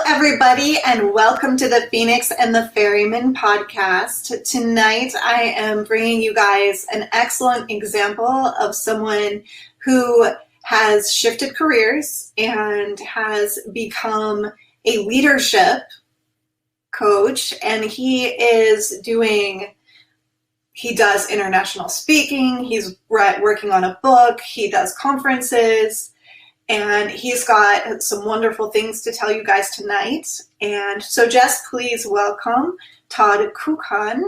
everybody, and welcome to the Phoenix and the Ferryman podcast. Tonight, I am bringing you guys an excellent example of someone who has shifted careers and has become a leadership coach, and he does international speaking, he's working on a book, he does conferences, and he's got some wonderful things to tell you guys tonight. And so just please welcome Todd Kuckkahn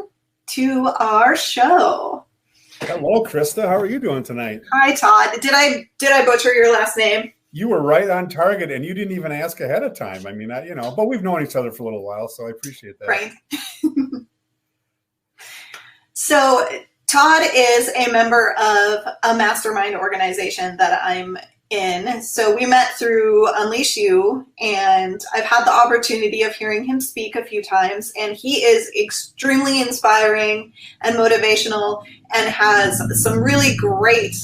to our show. Hello, Krista. How are you doing tonight? Hi, Todd. Did I butcher your last name? You were right on target, and you didn't even ask ahead of time. I mean, but we've known each other for a little while, so I appreciate that. Right. So Todd is a member of a mastermind organization that I'm in. So we met through Unleash You, and I've had the opportunity of hearing him speak a few times, and he is extremely inspiring and motivational and has some really great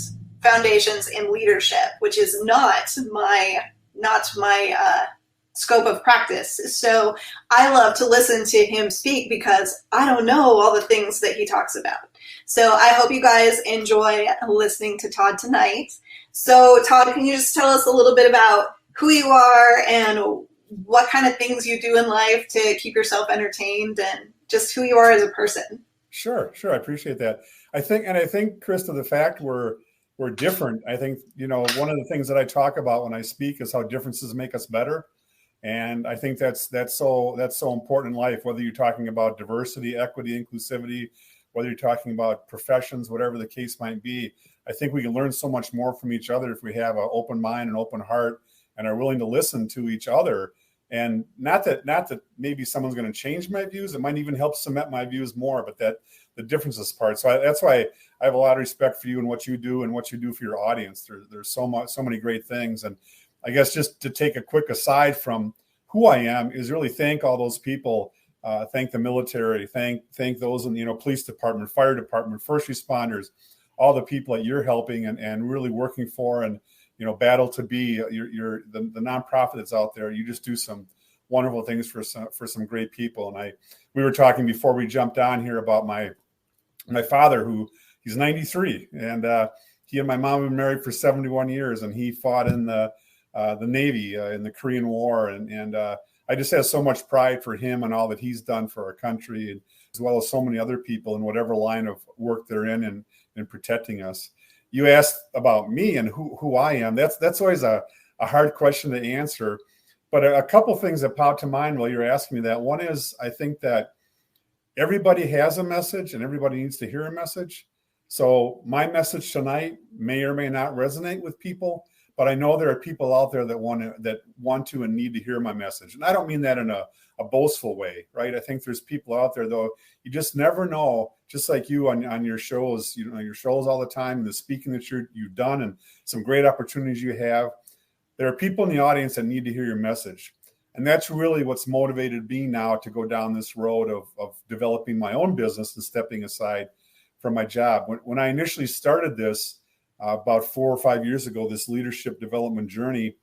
foundations in leadership, which is not my scope of practice. So I love to listen to him speak because I don't know all the things that he talks about. So I hope you guys enjoy listening to Todd tonight. So Todd, can you just tell us a little bit about who you are and what kind of things you do in life to keep yourself entertained and just who you are as a person? Sure. I appreciate that. I think, Krista, the fact we're different, I think, one of the things that I talk about when I speak is how differences make us better. And I think that's so important in life, whether you're talking about diversity, equity, inclusivity, whether you're talking about professions, whatever the case might be. I think we can learn so much more from each other if we have an open mind and open heart and are willing to listen to each other. And not that maybe someone's going to change my views. It might even help cement my views more, but that the differences part. So that's why I have a lot of respect for you and what you do for your audience. There's so many great things. And I guess just to take a quick aside from who I am is really thank all those people. Thank the military, thank those in the police department, fire department, first responders, all the people that you're helping and really working for, and battle to be you're the nonprofit that's out there. You just do some wonderful things for some great people. And we were talking before we jumped on here about my father, who he's 93, and he and my mom have been married for 71 years, and he fought in the Navy in the Korean War, and I just have so much pride for him and all that he's done for our country, and as well as so many other people in whatever line of work they're in protecting us. You asked about me and who I am. That's always a hard question to answer. But a couple things that popped to mind while you're asking me that. One is, I think that everybody has a message and everybody needs to hear a message. So my message tonight may or may not resonate with people, but I know there are people out there that want to and need to hear my message. And I don't mean that in a boastful way, right? I think there's people out there, though, you just never know, just like you on your shows, your shows all the time, and the speaking that you've done and some great opportunities you have. There are people in the audience that need to hear your message. And that's really what's motivated me now to go down this road of developing my own business and stepping aside from my job. When I initially started this, about 4 or 5 years ago, this leadership development journey,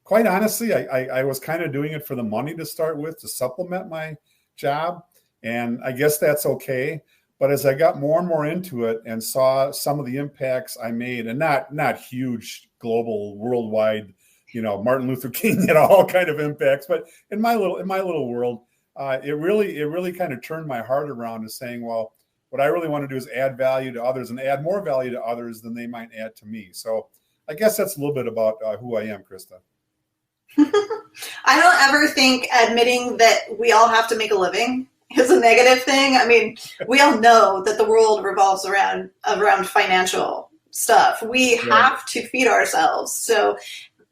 quite honestly, I was kind of doing it for the money to start with, to supplement my job. And I guess that's okay. But as I got more and more into it and saw some of the impacts I made, and not huge global worldwide, Martin Luther King had all kind of impacts, but in my little world, it really kind of turned my heart around to saying, well, what I really want to do is add value to others and add more value to others than they might add to me. So I guess that's a little bit about who I am, Krista. I don't ever think admitting that we all have to make a living is a negative thing. I mean, we all know that the world revolves around financial stuff. We have to feed ourselves. So,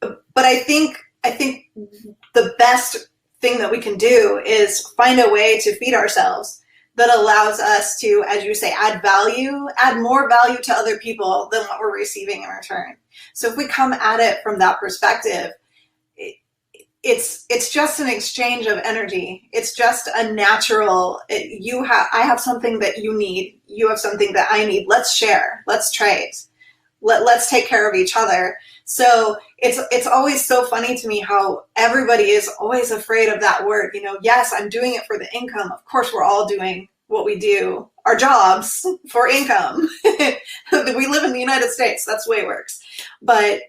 but I think the best thing that we can do is find a way to feed ourselves that allows us to, as you say, add more value to other people than what we're receiving in return. So if we come at it from that perspective, it's just an exchange of energy. It's just a natural, I have something that you need. You have something that I need. Let's share. Let's trade. Let's take care of each other. So it's always so funny to me how everybody is always afraid of that word. Yes, I'm doing it for the income. Of course, we're all doing what we do, our jobs, for income. We live in the United States. That's the way it works. But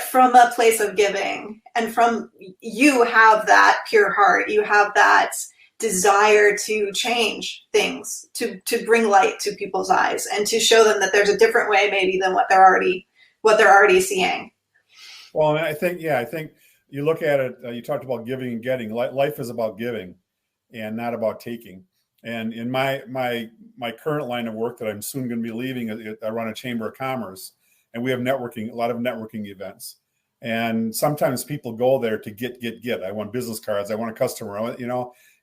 from a place of giving, and from, you have that pure heart, you have that desire to change things, to bring light to people's eyes, and to show them that there's a different way maybe than what they're already seeing. Well, and I think you look at it, you talked about giving and getting. Life is about giving and not about taking. And in my current line of work that I'm soon going to be leaving, I run a chamber of commerce, and we have a lot of networking events. And sometimes people go there to get. I want business cards. I want a customer, and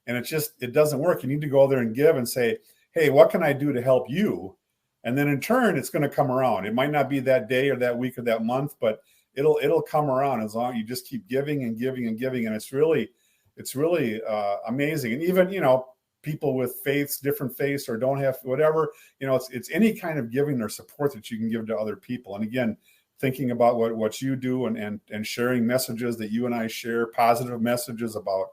it doesn't work. You need to go there and give and say, hey, what can I do to help you? And then in turn, it's going to come around. It might not be that day or that week or that month, but it'll come around as long as you just keep giving and giving and giving. And it's really amazing. And even, people with faiths, different faiths, or don't have whatever, it's any kind of giving or support that you can give to other people. And again, thinking about what you do and sharing messages that you and I share, positive messages about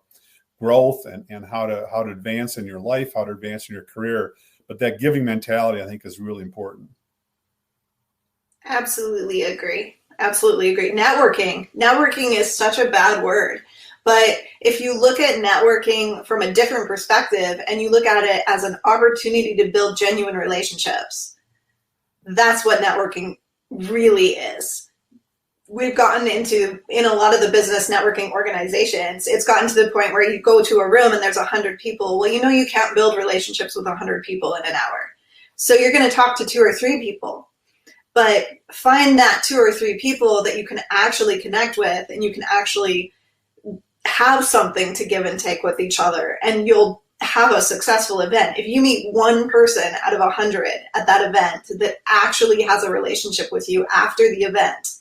growth and how to advance in your life, how to advance in your career. But that giving mentality, I think, is really important. Absolutely agree. Networking is such a bad word. But if you look at networking from a different perspective, and you look at it as an opportunity to build genuine relationships, that's what networking really is. We've gotten in a lot of the business networking organizations, it's gotten to the point where you go to a room and there's 100 people. Well, you can't build relationships with 100 people in an hour. So you're going to talk to 2 or 3 people. But find that 2 or 3 people that you can actually connect with, and you can actually have something to give and take with each other, and you'll have a successful event. If you meet one person out of 100 at that event that actually has a relationship with you after the event,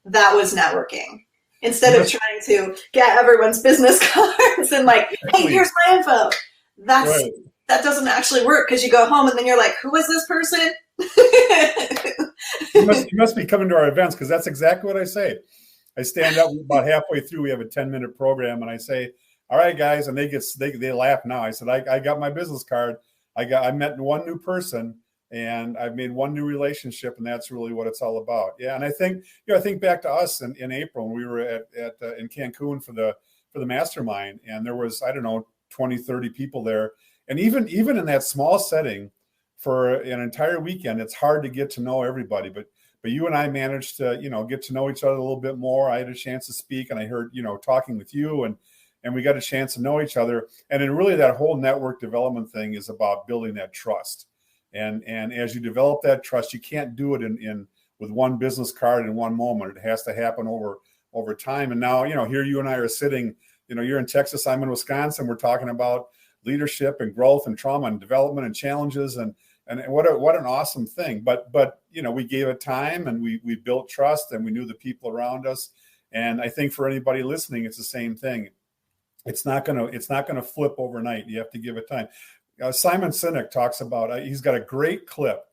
that was networking. Instead of trying to get everyone's business cards and hey, here's my info. That doesn't actually work, because you go home and then you're like, who is this person? You must be coming to our events, because that's exactly what I say. I stand up about halfway through. We have a 10-minute program, and I say, "All right, guys," and they laugh now. I said, "I got my business card. I met one new person, and I've made one new relationship, and that's really what it's all about." Yeah, and I think back to us in April when we were in Cancun for the mastermind, and there was 20, 30 people there, and even in that small setting for an entire weekend, it's hard to get to know everybody, but you and I managed to, get to know each other a little bit more. I had a chance to speak, and I heard, talking with you, and we got a chance to know each other. And then really that whole network development thing is about building that trust. And as you develop that trust, you can't do it in with one business card in one moment. It has to happen over time. And now, here you and I are sitting, you're in Texas, I'm in Wisconsin. We're talking about leadership and growth and trauma and development and challenges, and what an awesome thing. But we gave it time, and we built trust, and we knew the people around us. And I think for anybody listening, it's the same thing. It's not gonna flip overnight. You have to give it time. Simon Sinek talks about. He's got a great clip,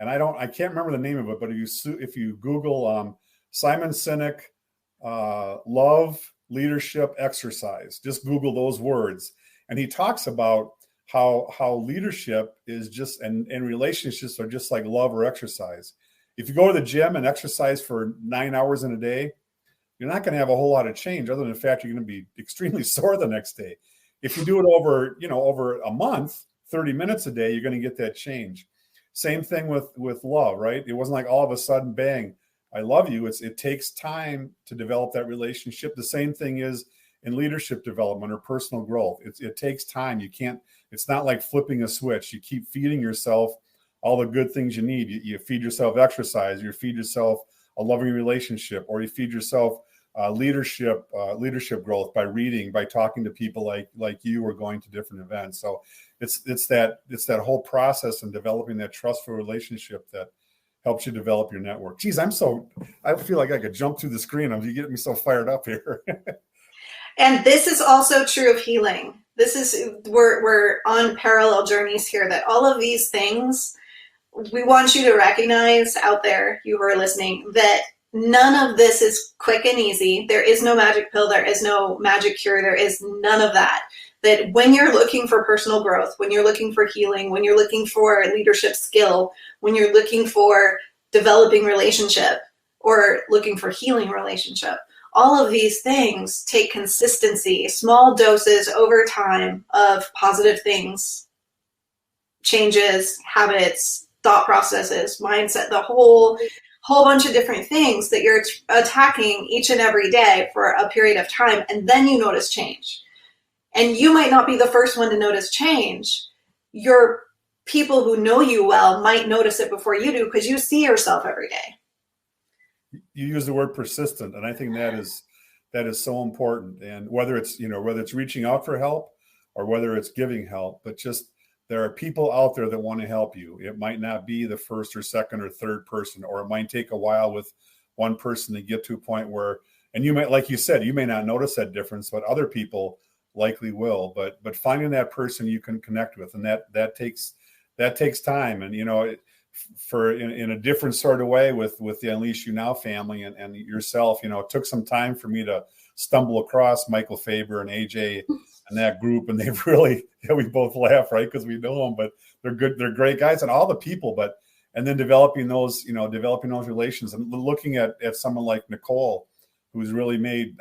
and I can't remember the name of it. But if you Google Simon Sinek love leadership exercise, just Google those words, and he talks about how leadership is just, and relationships are just like love or exercise. If you go to the gym and exercise for 9 hours in a day, you're not going to have a whole lot of change, other than the fact you're going to be extremely sore the next day. If you do it over a month, 30 minutes a day, you're going to get that change. Same thing with love, right? It wasn't like all of a sudden, bang, I love you. It takes time to develop that relationship. The same thing is in leadership development or personal growth. It takes time. It's not like flipping a switch. You keep feeding yourself all the good things you need. You feed yourself exercise, you feed yourself a loving relationship, or you feed yourself leadership growth by reading, by talking to people like you, or going to different events. So it's that whole process and developing that trustful relationship that helps you develop your network. Geez, I feel like I could jump through the screen. You get me so fired up here. And this is also true of healing. We're on parallel journeys here, that all of these things we want you to recognize out there, you who are listening, that none of this is quick and easy. There is no magic pill. There is no magic cure. There is none of that. That when you're looking for personal growth, when you're looking for healing, when you're looking for leadership skill, when you're looking for developing relationship or looking for healing relationship, all of these things take consistency, small doses over time of positive things, changes, habits, thought processes, mindset, the whole bunch of different things that you're attacking each and every day for a period of time, and then you notice change. And you might not be the first one to notice change. Your people who know you well might notice it before you do because you see yourself every day. You use the word persistent, and I think that is so important. And whether it's reaching out for help or whether it's giving help, but just there are people out there that want to help you. It might not be the first or second or third person, or it might take a while with one person to get to a point where, and you might, like you said, you may not notice that difference, but other people likely will. But finding that person you can connect with, and that takes time. And in a different sort of way with the Unleash You Now family and yourself, it took some time for me to stumble across Michael Faber and AJ and that group, and they've really, we both laugh, right, because we know them, but they're great guys and all the people. And then developing those relations and looking at someone like Nicole, who's really made,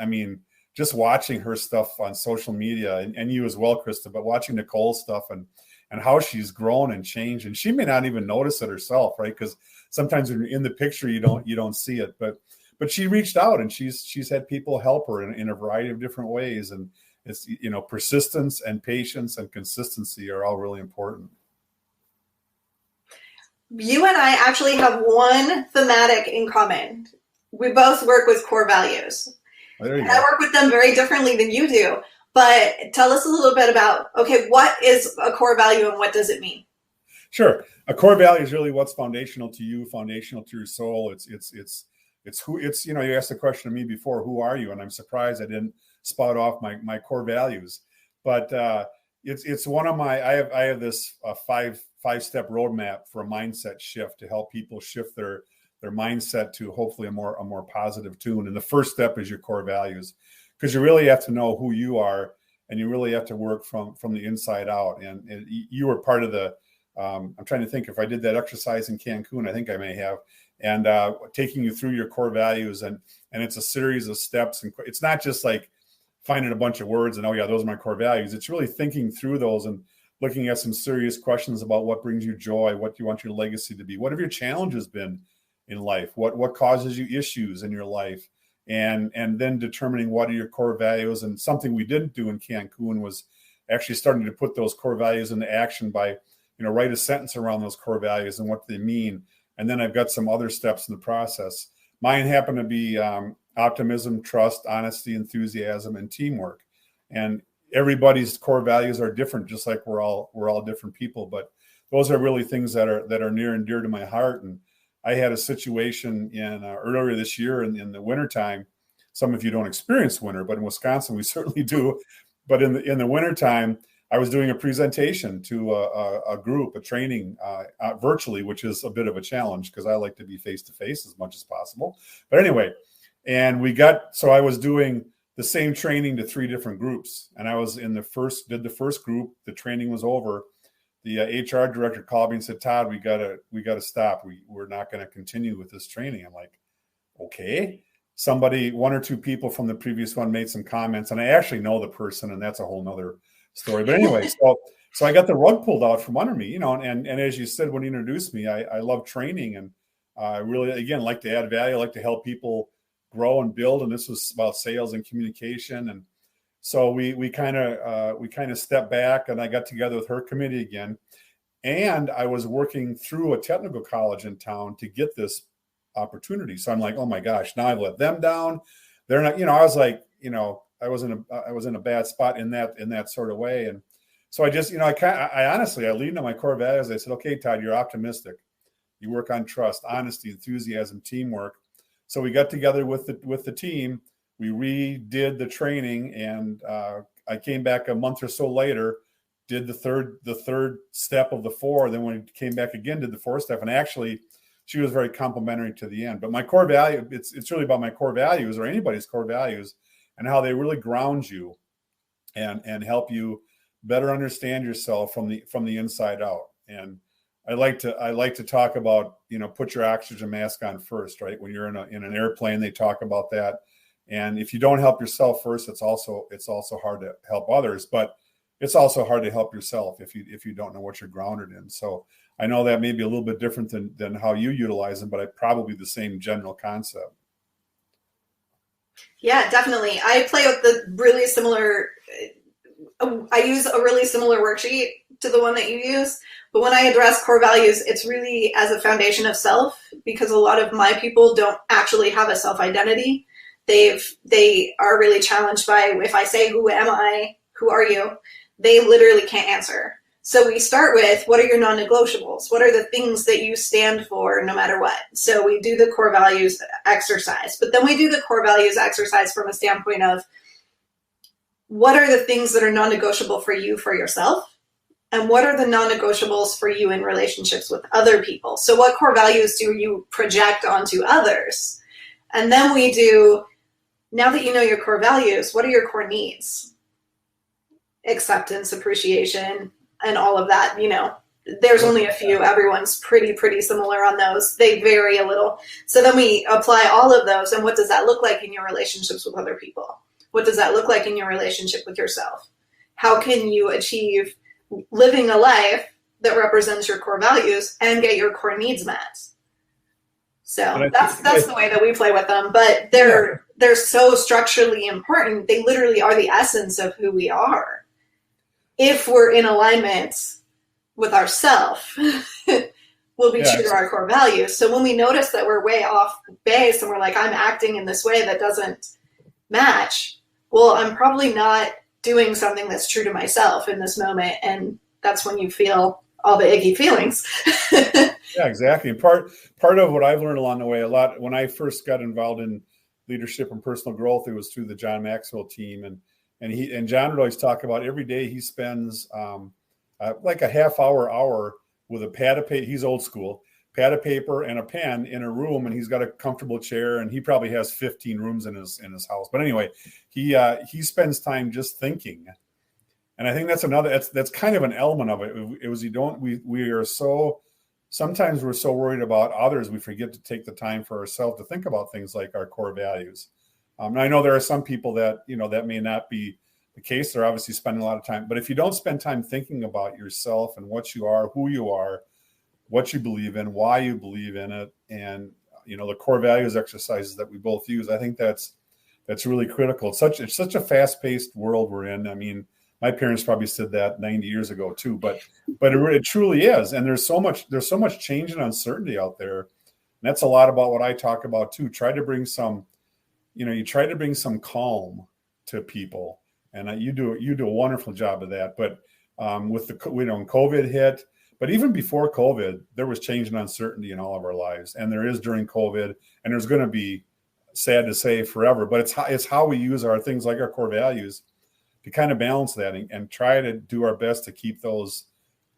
just watching her stuff on social media, and you as well, Krista, but watching Nicole's stuff and how she's grown and changed, and she may not even notice it herself, right? Because sometimes when you're in the picture, you don't see it, but she reached out and she's had people help her in a variety of different ways, and it's persistence and patience and consistency are all really important. You and I actually have one thematic in common. We both work with core values. There you go. I work with them very differently than you do. But tell us a little bit about, okay, what is a core value and what does it mean? Sure. A core value is really what's foundational to you, foundational to your soul. It's who, you asked the question to me before, who are you? And I'm surprised I didn't spout off my core values, but it's one of my, I have this five-step roadmap for a mindset shift to help people shift their mindset to hopefully a more positive tune. And the first step is your core values, because you really have to know who you are, and you really have to work from the inside out. And you were part of the, I'm trying to think if I did that exercise in Cancun, I think I may have, and taking you through your core values. And it's a series of steps. And it's not just like finding a bunch of words and, oh yeah, those are my core values. It's really thinking through those and looking at some serious questions about what brings you joy, what do you want your legacy to be, what have your challenges been in life, what causes you issues in your life, and then determining what are your core values. And something we didn't do in Cancun was actually starting to put those core values into action by, write a sentence around those core values and what they mean. And then I've got some other steps in the process. Mine happen to be optimism, trust, honesty, enthusiasm, and teamwork. And everybody's core values are different, just like we're all different people. But those are really things that are near and dear to my heart. And I had a situation in earlier this year in the wintertime. Some of you don't experience winter, but in Wisconsin, we certainly do. But in the wintertime, I was doing a presentation to a group, a training virtually, which is a bit of a challenge because I like to be face-to-face as much as possible. But anyway, and so I was doing the same training to 3 different groups. And I was did the first group, the training was over. The HR director called me and said, Todd, we gotta stop. We're not going to continue with this training. I'm like, okay. One or two people from the previous one made some comments, and I actually know the person, and that's a whole nother story. But anyway, so I got the rug pulled out from under me, and as you said when you introduced me, I love training, and I really, again, like to add value. I like to help people grow and build, and this was about sales and communication. And so we kind of stepped back, and I got together with her committee again, and I was working through a technical college in town to get this opportunity. So I'm like, oh my gosh, now I've let them down. They're not, I was like, I was in a bad spot in that sort of way. And so I just, I honestly leaned on my core values. I said, okay, Todd, you're optimistic. You work on trust, honesty, enthusiasm, teamwork. So we got together with the team. We redid the training, and I came back a month or so later did the third step of the 4. Then when he came back again, did the 4th step. And actually, she was very complimentary to the end. But my core value, it's really about my core values, or anybody's core values, and how they really ground you and help you better understand yourself from the inside out. And I like to talk about, put your oxygen mask on first, right? When you're in an airplane, they talk about that. And if you don't help yourself first, it's also hard to help others, but it's also hard to help yourself if you don't know what you're grounded in. So I know that may be a little bit different than how you utilize them, but probably the same general concept. Yeah, definitely. I play with I use a really similar worksheet to the one that you use. But when I address core values, it's really as a foundation of self, because a lot of my people don't actually have a self-identity. They are really challenged by, if I say, who am I? Who are you? They literally can't answer. So we start with, what are your non-negotiables? What are the things that you stand for no matter what? So we do the core values exercise, but then we do the core values exercise from a standpoint of, what are the things that are non-negotiable for you, for yourself? And what are the non-negotiables for you in relationships with other people? So what core values do you project onto others? And then we do, now that you know your core values, what are your core needs? Acceptance, appreciation, and all of that. There's only a few. Everyone's pretty similar on those. They vary a little. So then we apply all of those. And what does that look like in your relationships with other people? What does that look like in your relationship with yourself? How can you achieve living a life that represents your core values and get your core needs met? So that's the way that we play with them. But they're so structurally important. They literally are the essence of who we are. If we're in alignment with ourself, we'll be true to our core values. So when we notice that we're way off base and we're like, I'm acting in this way that doesn't match, well, I'm probably not doing something that's true to myself in this moment. And that's when you feel all the icky feelings. Yeah, exactly. And part of what I've learned along the way, a lot, when I first got involved in leadership and personal growth, it was through the John Maxwell team. And John would always talk about every day he spends like a half hour with a pad of paper. He's old school, pad of paper and a pen in a room, and he's got a comfortable chair, and he probably has 15 rooms in his house. But anyway, he spends time just thinking. And I think that's kind of an element of it. It was, we are so, sometimes we're so worried about others, we forget to take the time for ourselves to think about things like our core values. And I know there are some people that, that may not be the case. They're obviously spending a lot of time, but if you don't spend time thinking about yourself and what you are, who you are, what you believe in, why you believe in it, and, the core values exercises that we both use, I think that's really critical. It's such a fast-paced world we're in. I mean, my parents probably said that 90 years ago too, but it truly is. And there's so much change and uncertainty out there. And that's a lot about what I talk about too. Try to bring some, you try to bring some calm to people, and you do a wonderful job of that. But with when COVID hit, but even before COVID, there was change and uncertainty in all of our lives, and there is during COVID, and there's going to be, sad to say, forever. But it's how we use our things like our core values to kind of balance that and try to do our best to keep those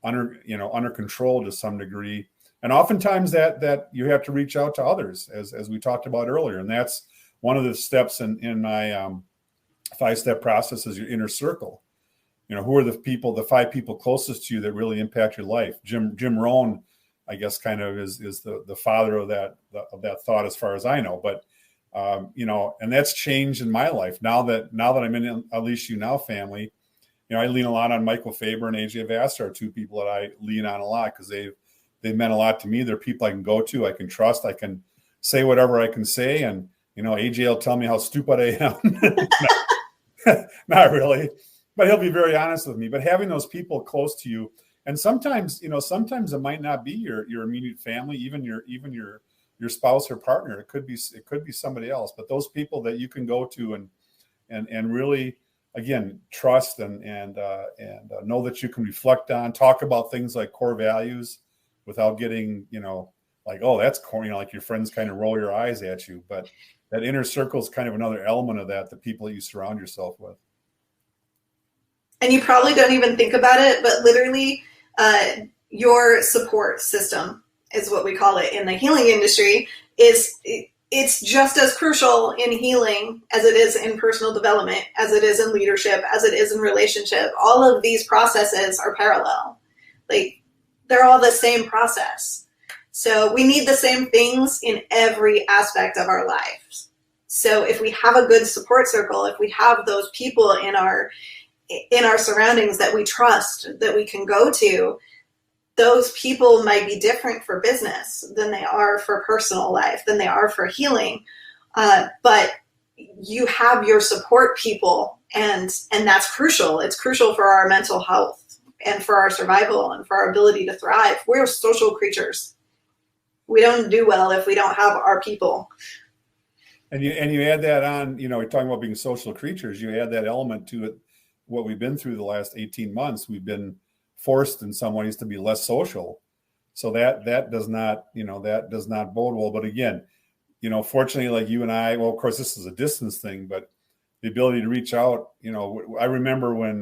under control to some degree. And oftentimes that you have to reach out to others, as we talked about earlier. And that's one of the steps in my 5-step process, is your inner circle. Who are the 5 people closest to you that really impact your life? Jim Rohn, I guess, kind of is the father of that thought, as far as I know. But and that's changed in my life now that I'm in Unleash You Now family. I lean a lot on Michael Faber and AJ Vassar, are 2 people that I lean on a lot, because they've meant a lot to me. They're people I can go to, I can trust, I can say whatever I can say, and AJ will tell me how stupid I am. Not really, but he'll be very honest with me. But having those people close to you, and sometimes it might not be your immediate family, even your spouse or partner. It could be somebody else. But those people that you can go to and really, again, trust and know that you can reflect on, talk about things like core values without getting, like, oh, that's corny, like your friends kind of roll your eyes at you. But that inner circle is kind of another element of that, the people that you surround yourself with. And you probably don't even think about it, but literally your support system is what we call it in the healing industry. It's just as crucial in healing as it is in personal development, as it is in leadership, as it is in relationship. All of these processes are parallel. Like, they're all the same process. So we need the same things in every aspect of our lives. So if we have a good support circle, if we have those people in our surroundings that we trust, that we can go to, those people might be different for business than they are for personal life, than they are for healing. But you have your support people, and that's crucial. It's crucial for our mental health and for our survival and for our ability to thrive. We're social creatures. We don't do well if we don't have our people. And you add that on, you're talking about being social creatures, you add that element to it. What we've been through the last 18 months, we've been forced in some ways to be less social. So that does not, that does not bode well. But again, fortunately, like you and I, well, of course, this is a distance thing, but the ability to reach out, I remember when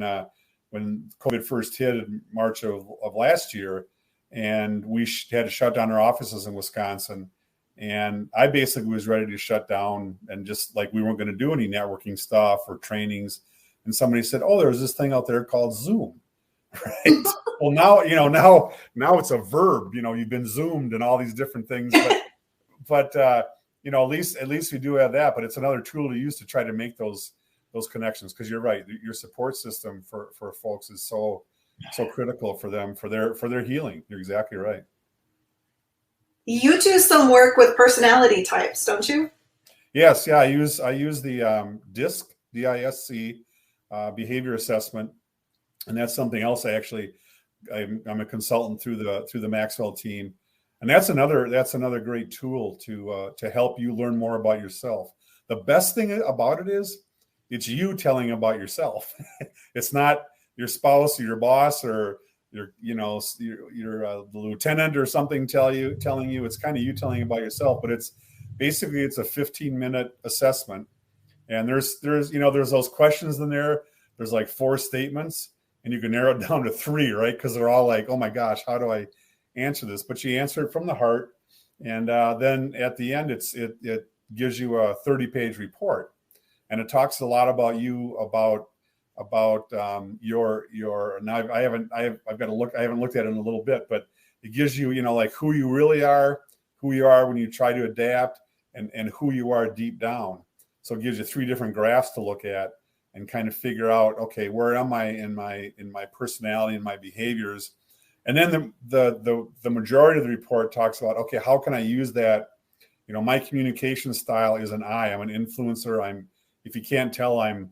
COVID first hit in March of last year, and we had to shut down our offices in Wisconsin. And I basically was ready to shut down, and just like we weren't going to do any networking stuff or trainings. And somebody said, "Oh, there's this thing out there called Zoom." Right. Well, now it's a verb. You've been Zoomed and all these different things. But at least we do have that. But it's another tool to use to try to make those connections. Because you're right, your support system for folks is so critical for them for their healing. You're exactly right. You do some work with personality types, don't you? Yes. Yeah. I use the DISC, DISC. Behavior assessment, and that's something else. I'm a consultant through the Maxwell team, and that's another great tool to help you learn more about yourself. The best thing about it is it's you telling about yourself. It's not your spouse or your boss or your the lieutenant or something telling you. It's kind of you telling about yourself, but it's a 15-minute assessment. And there's those questions in there. There's like 4 statements, and you can narrow it down to 3, right? Because they're all like, oh my gosh, how do I answer this? But you answer it from the heart, and then at the end, it gives you a 30-page report, and it talks a lot about you, about your. And I've got to look. I haven't looked at it in a little bit, but it gives you like who you really are, who you are when you try to adapt, and who you are deep down. So it gives you 3 different graphs to look at and kind of figure out, okay, where am I in my personality and my behaviors? And then the majority of the report talks about, okay, how can I use that? My communication style is an I. I'm an influencer. If you can't tell, I'm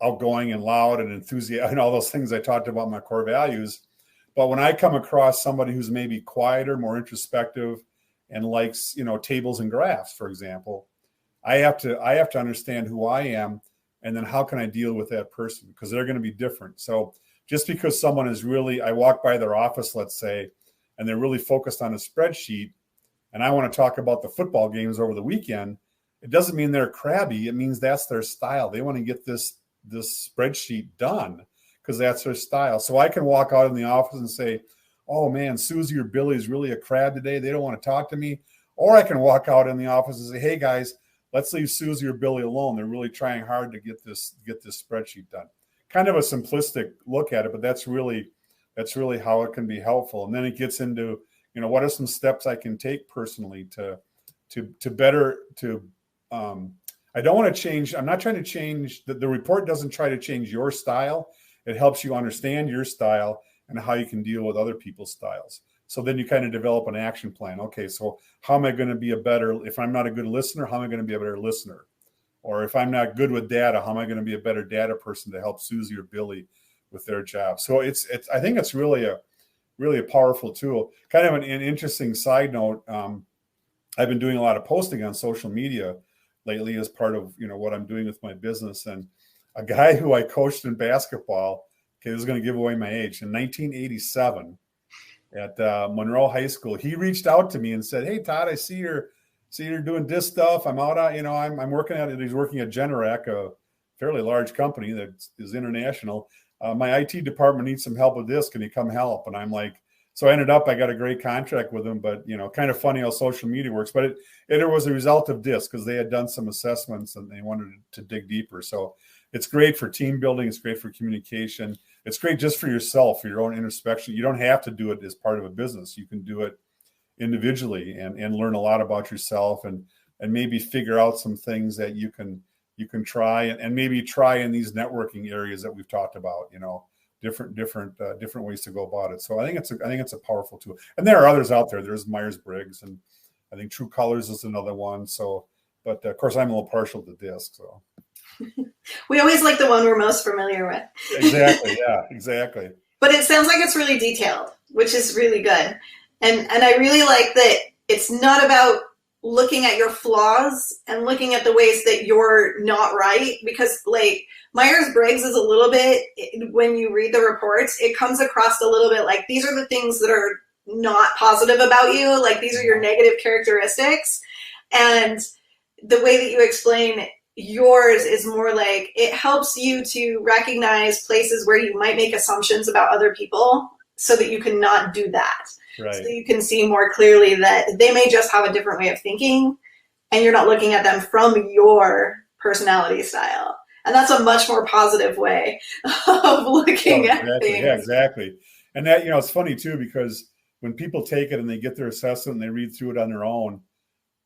outgoing and loud and enthusiastic and all those things I talked about, my core values. But when I come across somebody who's maybe quieter, more introspective, and likes, tables and graphs, for example, I have to understand who I am, and then how can I deal with that person, because they're going to be different. So just because someone is really, I walk by their office, let's say, and they're really focused on a spreadsheet, and I want to talk about the football games over the weekend, it doesn't mean they're crabby. It means that's their style. They want to get this spreadsheet done because that's their style. So I can walk out in the office and say, oh man, Susie or Billy is really a crab today. They don't want to talk to me. Or I can walk out in the office and say, hey guys, let's leave Susie or Billy alone. They're really trying hard to get this spreadsheet done. Kind of a simplistic look at it, but that's really how it can be helpful. And then it gets into, what are some steps I can take personally to better. I don't want to change. I'm not trying to change. The report doesn't try to change your style. It helps you understand your style and how you can deal with other people's styles. So then you kind of develop an action plan. Okay, so how am I going to be if I'm not a good listener, how am I going to be a better listener? Or if I'm not good with data, how am I going to be a better data person to help Susie or Billy with their job? So I think it's really a powerful tool. Kind of an interesting side note. I've been doing a lot of posting on social media lately as part of, what I'm doing with my business. And a guy who I coached in basketball, okay, this is going to give away my age, in 1987 at Monroe High School, he reached out to me and said, hey, Todd, I see you're doing this stuff. I'm out, I'm working at it. He's working at Generac, a fairly large company that is international. my IT department needs some help with this. Can you come help? And I'm like, so I got a great contract with them, but kind of funny how social media works. But it was a result of this, because they had done some assessments and they wanted to dig deeper. So it's great for team building. It's great for communication. It's great just for yourself, for your own introspection. You don't have to do it as part of a business. You can do it individually and learn a lot about yourself and maybe figure out some things that you can try and maybe try in these networking areas that we've talked about, different ways to go about it. So I think it's a powerful tool. And there are others out there. There's Myers-Briggs, and I think True Colors is another one. So, but of course I'm a little partial to DISC. So we always like the one we're most familiar with. Exactly. Yeah, exactly. But it sounds like it's really detailed, which is really good. And I really like that it's not about looking at your flaws and looking at the ways that you're not right, because like Myers-Briggs is a little bit, when you read the reports, it comes across a little bit like these are the things that are not positive about you, like these are your negative characteristics. And the way that you explain yours is more like it helps you to recognize places where you might make assumptions about other people so that you can not do that. Right. So you can see more clearly that they may just have a different way of thinking and you're not looking at them from your personality style. And that's a much more positive way of looking at things. Yeah, exactly. And that, it's funny too, because when people take it and they get their assessment and they read through it on their own,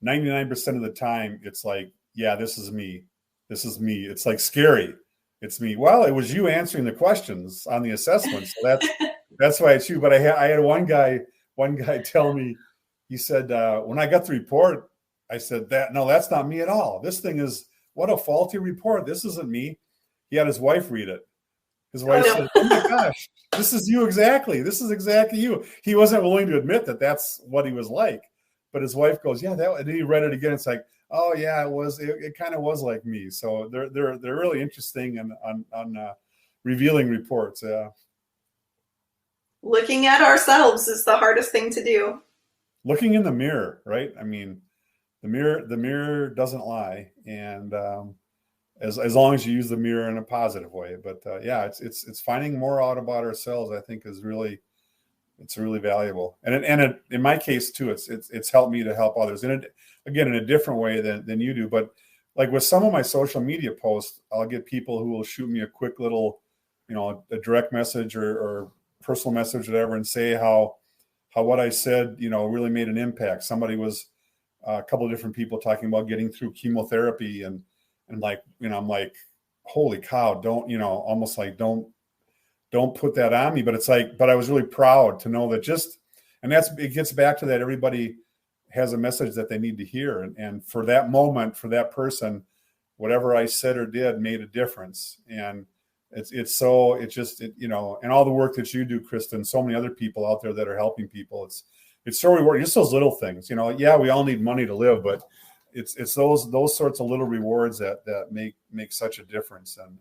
99% of the time it's like, yeah, this is me. This is me. It's like scary. It's me. Well, it was you answering the questions on the assessment. So that's why it's you. But I had one guy tell me, he said, when I got the report, I said that's not me at all. This thing is, what a faulty report. This isn't me. He had his wife read it. His wife said, oh my gosh, this is you exactly. This is exactly you. He wasn't willing to admit that that's what he was like. But his wife goes, yeah, and he read it again. It's like, oh yeah, it kind of was like me. So they're really interesting and on revealing reports. Yeah. Looking at ourselves is the hardest thing to do. Looking in the mirror, right? I mean, the mirror doesn't lie, and as long as you use the mirror in a positive way. But yeah, it's finding more out about ourselves. I think is really valuable, and in my case too, it's helped me to help others, and again in a different way than you do. But like with some of my social media posts, I'll get people who will shoot me a quick little, a direct message or personal message, whatever, and say how what I said, really made an impact. Somebody was a couple of different people talking about getting through chemotherapy and like, I'm like, holy cow, don't, almost like don't put that on me. But it's like, but I was really proud to know that it gets back to that. Everybody has a message that they need to hear. And for that moment, for that person, whatever I said or did made a difference. And and all the work that you do, Kristen, so many other people out there that are helping people. It's so rewarding. Just those little things, yeah, we all need money to live, but it's those sorts of little rewards that make such a difference. And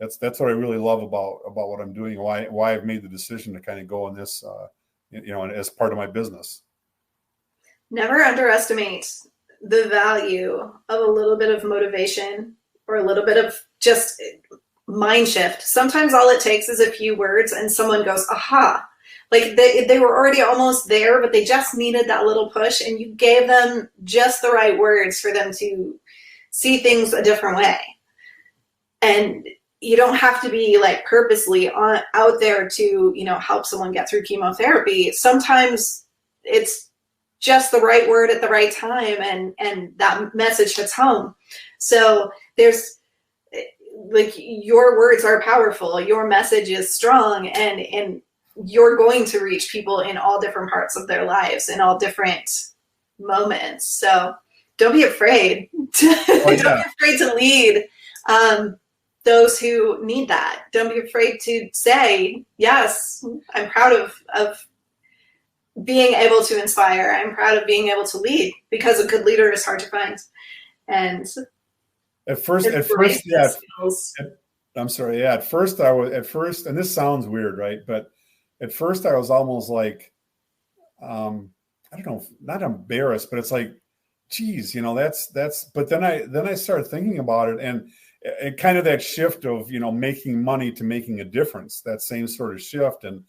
that's what I really love about what I'm doing. Why I've made the decision to kind of go in this, as part of my business. Never underestimate the value of a little bit of motivation or a little bit of just mind shift. Sometimes all it takes is a few words and someone goes, aha, like they were already almost there, but they just needed that little push, and you gave them just the right words for them to see things a different way. And you don't have to be like purposely out there to, help someone get through chemotherapy. Sometimes it's just the right word at the right time, and that message hits home. So there's like, your words are powerful, your message is strong, and you're going to reach people in all different parts of their lives in all different moments. So don't be afraid don't be afraid to lead those who need that. Don't be afraid to say, yes, I'm proud of being able to inspire. I'm proud of being able to lead, because a good leader is hard to find. And At first, yeah. I'm sorry. Yeah. At first, and this sounds weird, right? But at first I was almost like, I don't know, not embarrassed, but it's like, geez, that's, but then I started thinking about it, and and kind of that shift of, making money to making a difference, that same sort of shift. And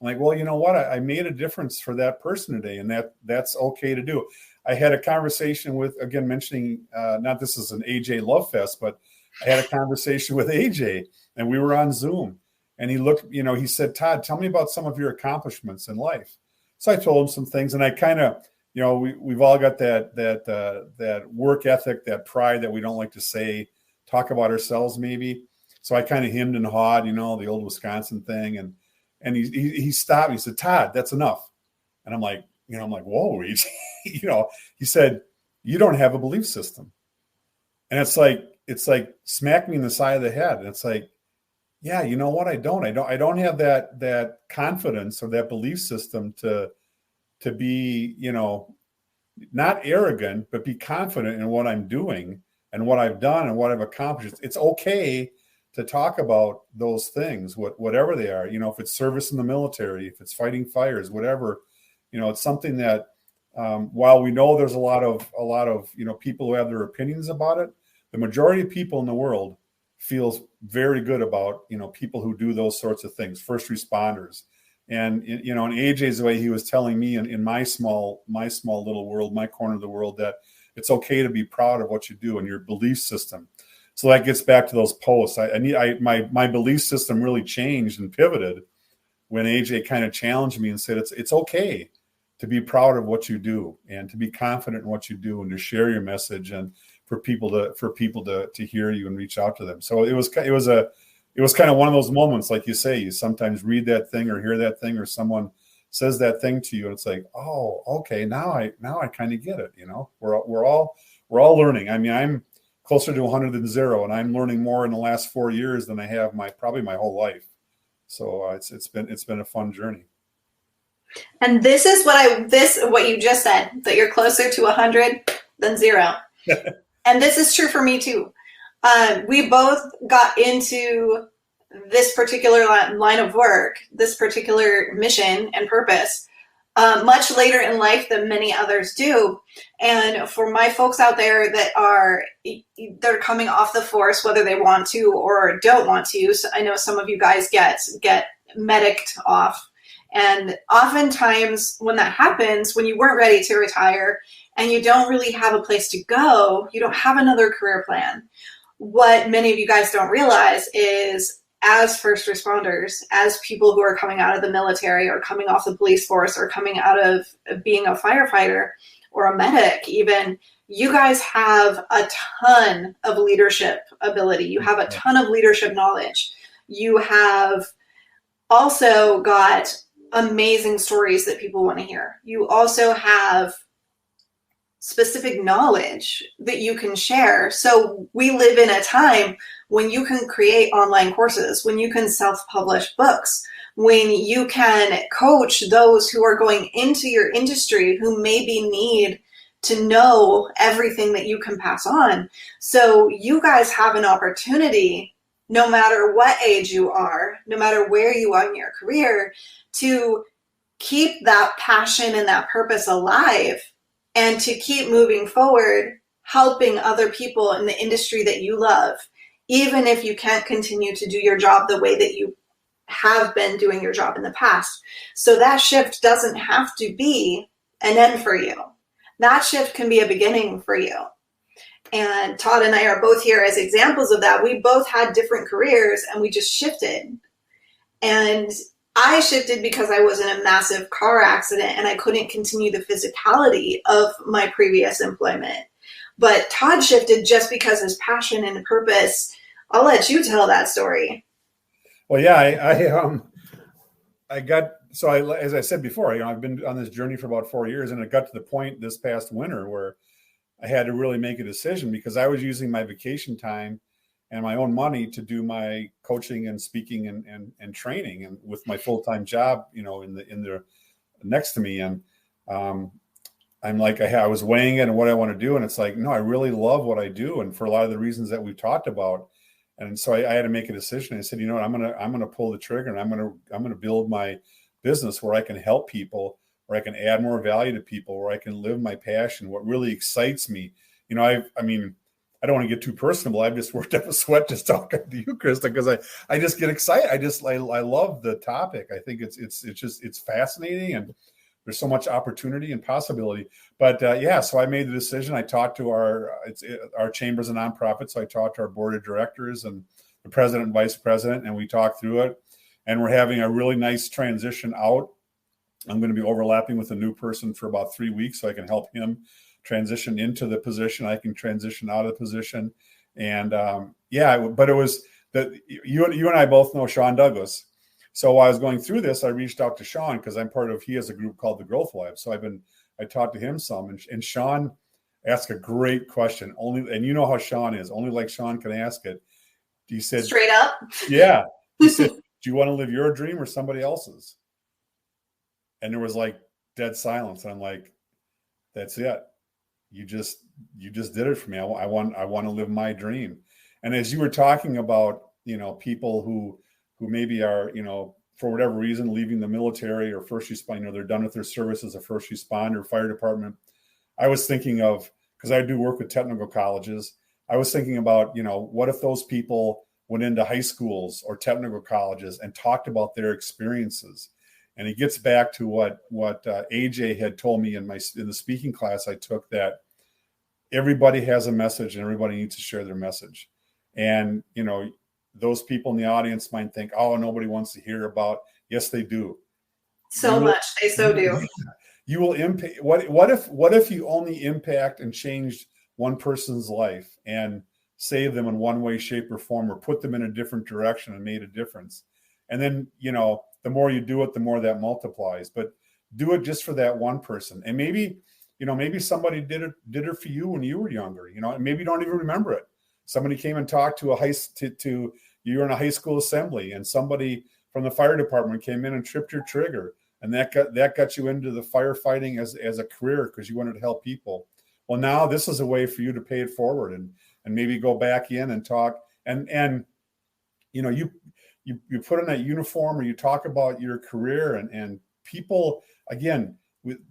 I'm like, well, you know what? I made a difference for that person today, and that's okay to do. I had a conversation with, again, mentioning, not this is an AJ Love Fest, but I had a conversation with AJ, and we were on Zoom, and he looked, he said, Todd, tell me about some of your accomplishments in life. So I told him some things, and I kind of, we've all got that work ethic, that pride that we don't like to talk about ourselves maybe. So I kind of hemmed and hawed, the old Wisconsin thing. And he stopped. He said, Todd, that's enough. And I'm like, whoa, he said, you don't have a belief system. And it's like smack me in the side of the head. And it's like, yeah, you know what? I don't have that confidence or that belief system to be, not arrogant, but be confident in what I'm doing and what I've done and what I've accomplished. It's okay to talk about those things, whatever they are, if it's service in the military, if it's fighting fires, whatever, it's something that, while we know there's a lot of, people who have their opinions about it, the majority of people in the world feels very good about, people who do those sorts of things, first responders. And, in AJ's way, he was telling me in my small little world, my corner of the world, that it's okay to be proud of what you do and your belief system. So that gets back to those posts. My belief system really changed and pivoted when AJ kind of challenged me and said, it's okay to be proud of what you do and to be confident in what you do and to share your message and for people to hear you and reach out to them. So it was kind of one of those moments, like you say, you sometimes read that thing or hear that thing or someone says that thing to you and it's like, oh, okay, now I kind of get it. We're all learning. I mean, I'm closer to 100 than 0, and I'm learning more in the last 4 years than I have probably my whole life. So it's been a fun journey. And this is what you just said, that you're closer to 100 than 0. And this is true for me too. We both got into this particular line of work, this particular mission and purpose, much later in life than many others do. And for my folks out there they're coming off the force, whether they want to or don't want to. So I know some of you guys get mediced off. And oftentimes when that happens, when you weren't ready to retire and you don't really have a place to go, you don't have another career plan. What many of you guys don't realize is, as first responders, as people who are coming out of the military or coming off the police force or coming out of being a firefighter or a medic even, you guys have a ton of leadership ability. You have a ton of leadership knowledge. You have also got amazing stories that people want to hear. You also have specific knowledge that you can share. So we live in a time when you can create online courses, when you can self-publish books, when you can coach those who are going into your industry who maybe need to know everything that you can pass on. So you guys have an opportunity, no matter what age you are, no matter where you are in your career, to keep that passion and that purpose alive and to keep moving forward, helping other people in the industry that you love, even if you can't continue to do your job the way that you have been doing your job in the past. So that shift doesn't have to be an end for you. That shift can be a beginning for you. And Todd and I are both here as examples of that. We both had different careers and we just shifted. And I shifted because I was in a massive car accident and I couldn't continue the physicality of my previous employment. But Todd shifted just because his passion and purpose. I'll let you tell that story. Well, yeah, as I said before, I've been on this journey for about 4 years, and it got to the point this past winter where I had to really make a decision because I was using my vacation time and my own money to do my coaching and speaking and training, and with my full-time job, in the next to me. And I'm like, I was weighing it and what I want to do. And it's like, no, I really love what I do. And for a lot of the reasons that we've talked about. And so I had to make a decision. I said, you know what, I'm going to pull the trigger and I'm going to build my business where I can help people, where I can add more value to people, where I can live my passion, what really excites me. I don't want to get too personal. I've just worked up a sweat just talking to you, Krista, because I just get excited. I love the topic. I think it's fascinating, and there's so much opportunity and possibility. But so I made the decision. I talked to our chamber's a nonprofit, so I talked to our board of directors and the president and vice president, and we talked through it. And we're having a really nice transition out. I'm going to be overlapping with a new person for about 3 weeks, so I can help him transition into the position. I can transition out of the position. And but it was that you and I both know Sean Douglas. So while I was going through this, I reached out to Sean because he has a group called the Growth Lab. So I talked to him some, and Sean asked a great question. And you know how Sean is, only like Sean can ask it. He said, straight up. Yeah. He said, do you want to live your dream or somebody else's? And there was like dead silence. And I'm like, that's it. You just did it for me. I want to live my dream. And as you were talking about, people who maybe are, for whatever reason, leaving the military or first responder, they're done with their service as a first responder, fire department. I was thinking of, because I do work with technical colleges, I was thinking about, what if those people went into high schools or technical colleges and talked about their experiences? And it gets back to what AJ had told me in the speaking class I took, that everybody has a message and everybody needs to share their message. And, those people in the audience might think, oh, nobody wants to hear about. Yes, they do. They so do. You will impact. What if you only impact and changed one person's life and saved them in one way, shape, or form, or put them in a different direction and made a difference? And then, the more you do it, the more that multiplies. But do it just for that one person. And maybe somebody did it for you when you were younger, and maybe you don't even remember it. Somebody came and talked to you were in a high school assembly, and somebody from the fire department came in and tripped your trigger. And that got you into the firefighting as a career because you wanted to help people. Well, now this is a way for you to pay it forward and maybe go back in and talk. And you put on that uniform, or you talk about your career, and people, again,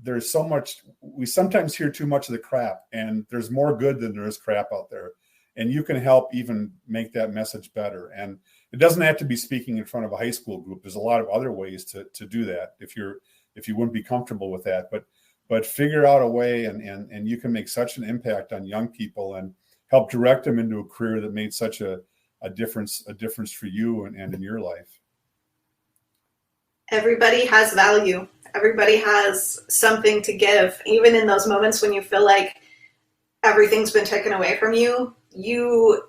there's so much, we sometimes hear too much of the crap, and there's more good than there is crap out there. And you can help even make that message better. And it doesn't have to be speaking in front of a high school group. There's a lot of other ways to do that if you wouldn't be comfortable with that. But figure out a way, and you can make such an impact on young people and help direct them into a career that made such a difference for you and in your life. Everybody has value. Everybody has something to give. Even in those moments when you feel like everything's been taken away from you, you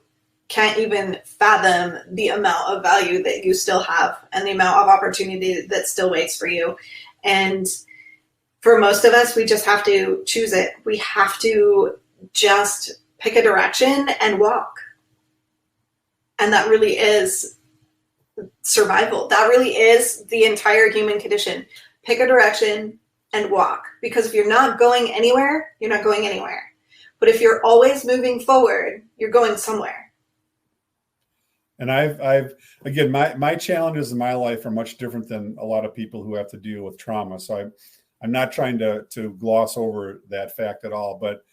can't even fathom the amount of value that you still have and the amount of opportunity that still waits for you. And for most of us, we just have to choose it. We have to just pick a direction and walk. And that really is survival. That really is the entire human condition. Pick a direction and walk. Because if you're not going anywhere, you're not going anywhere. But if you're always moving forward, you're going somewhere. And I've again, my challenges in my life are much different than a lot of people who have to deal with trauma. So I'm not trying to gloss over that fact at all. But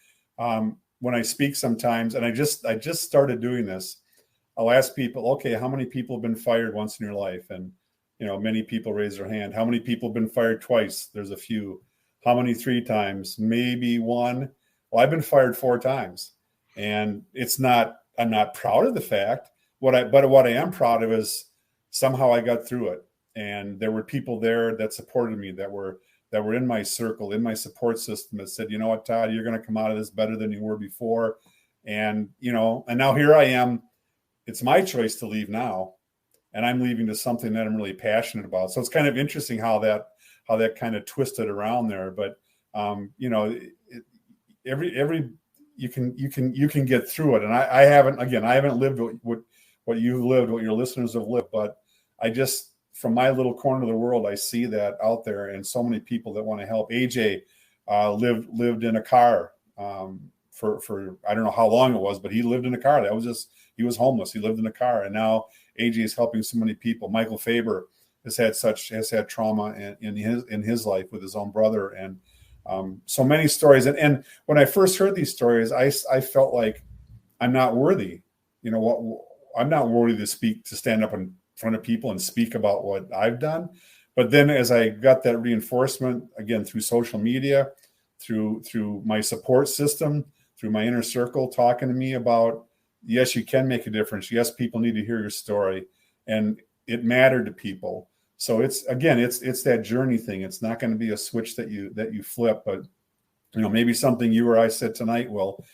when I speak sometimes, and I just started doing this, I'll ask people, okay, how many people have been fired once in your life? And, many people raise their hand. How many people have been fired twice? There's a few. How many 3 times? Maybe 1. Well, I've been fired 4 times, and I'm not proud of the fact. What I am proud of is somehow I got through it. And there were people there that supported me, that were in my circle, in my support system, that said, you know what, Todd, you're going to come out of this better than you were before. And, and now here I am. It's my choice to leave now, and I'm leaving to something that I'm really passionate about. So it's kind of interesting how that kind of twisted around there. But, you can get through it. And I haven't lived what you've lived, what your listeners have lived, but I just, from my little corner of the world, I see that out there, and so many people that want to help. AJ lived in a car for I don't know how long it was, but he lived in a car. He was homeless. He lived in a car, and now AJ is helping so many people. Michael Faber has had trauma in his life with his own brother, and so many stories. And when I first heard these stories, I felt like I'm not worthy. You know what? I'm not worthy to stand up in front of people and speak about what I've done. But then as I got that reinforcement, again, through social media, through my support system, through my inner circle talking to me about, yes, you can make a difference. Yes, people need to hear your story. And it mattered to people. So it's that journey thing. It's not going to be a switch that you flip, but maybe something you or I said tonight will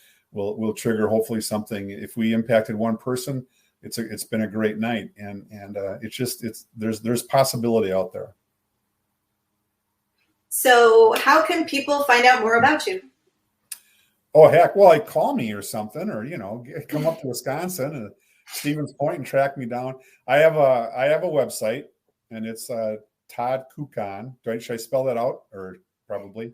trigger hopefully something. If we impacted one person, it's been a great night, and there's possibility out there. So how can people find out more about you? Oh heck, well, call me or something, or come up to Wisconsin and Stevens Point and track me down. I have a website, and it's Todd Kuckkahn. Should I spell that out, or probably?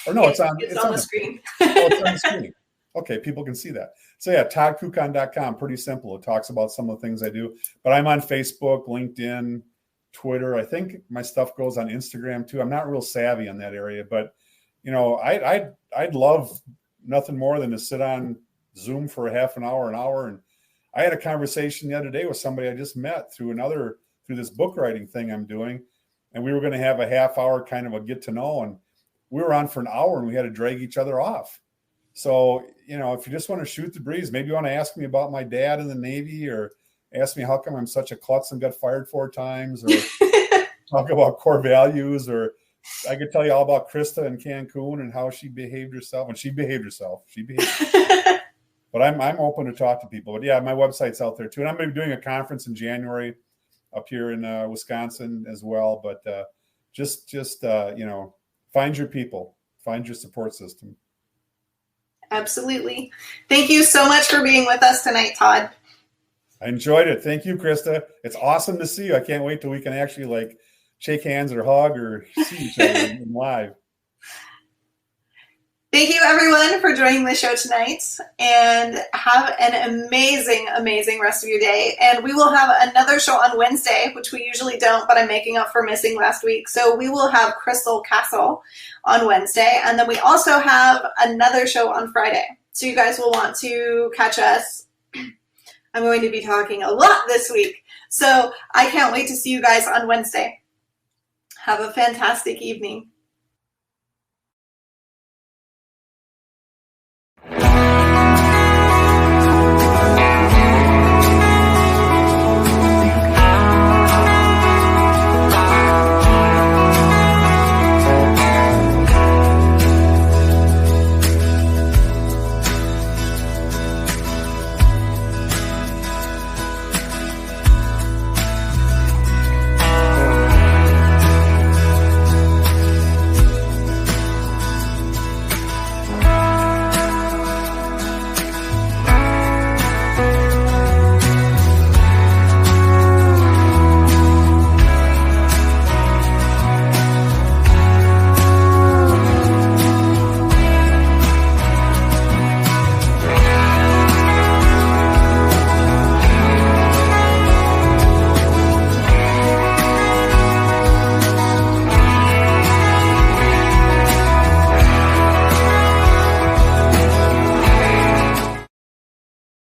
Or no, it's on the screen. It's on the screen. Okay, people can see that. So yeah, toddkuckkahn.com. Pretty simple. It talks about some of the things I do. But I'm on Facebook, LinkedIn, Twitter. I think my stuff goes on Instagram too. I'm not real savvy on that area, but I'd love nothing more than to sit on Zoom for a half an hour. And I had a conversation the other day with somebody I just met through this book writing thing I'm doing, and we were going to have a half hour kind of a get to know, and we were on for an hour and we had to drag each other off. So, if you just want to shoot the breeze, maybe you want to ask me about my dad in the Navy, or ask me how come I'm such a klutz and got fired 4 times, or talk about core values, or I could tell you all about Krista in Cancun and how she behaved herself. And she behaved herself. But I'm open to talk to people. But yeah, my website's out there too. And I'm going to be doing a conference in January up here in Wisconsin as well. But just find your people, find your support system. Absolutely. Thank you so much for being with us tonight, Todd. I enjoyed it. Thank you, Krista. It's awesome to see you. I can't wait till we can actually shake hands or hug or see each other live. Thank you, everyone, for joining the show tonight, and have an amazing, amazing rest of your day. And we will have another show on Wednesday, which we usually don't, but I'm making up for missing last week. So we will have Crystal Castle on Wednesday, and then we also have another show on Friday. So you guys will want to catch us. I'm going to be talking a lot this week, so I can't wait to see you guys on Wednesday. Have a fantastic evening.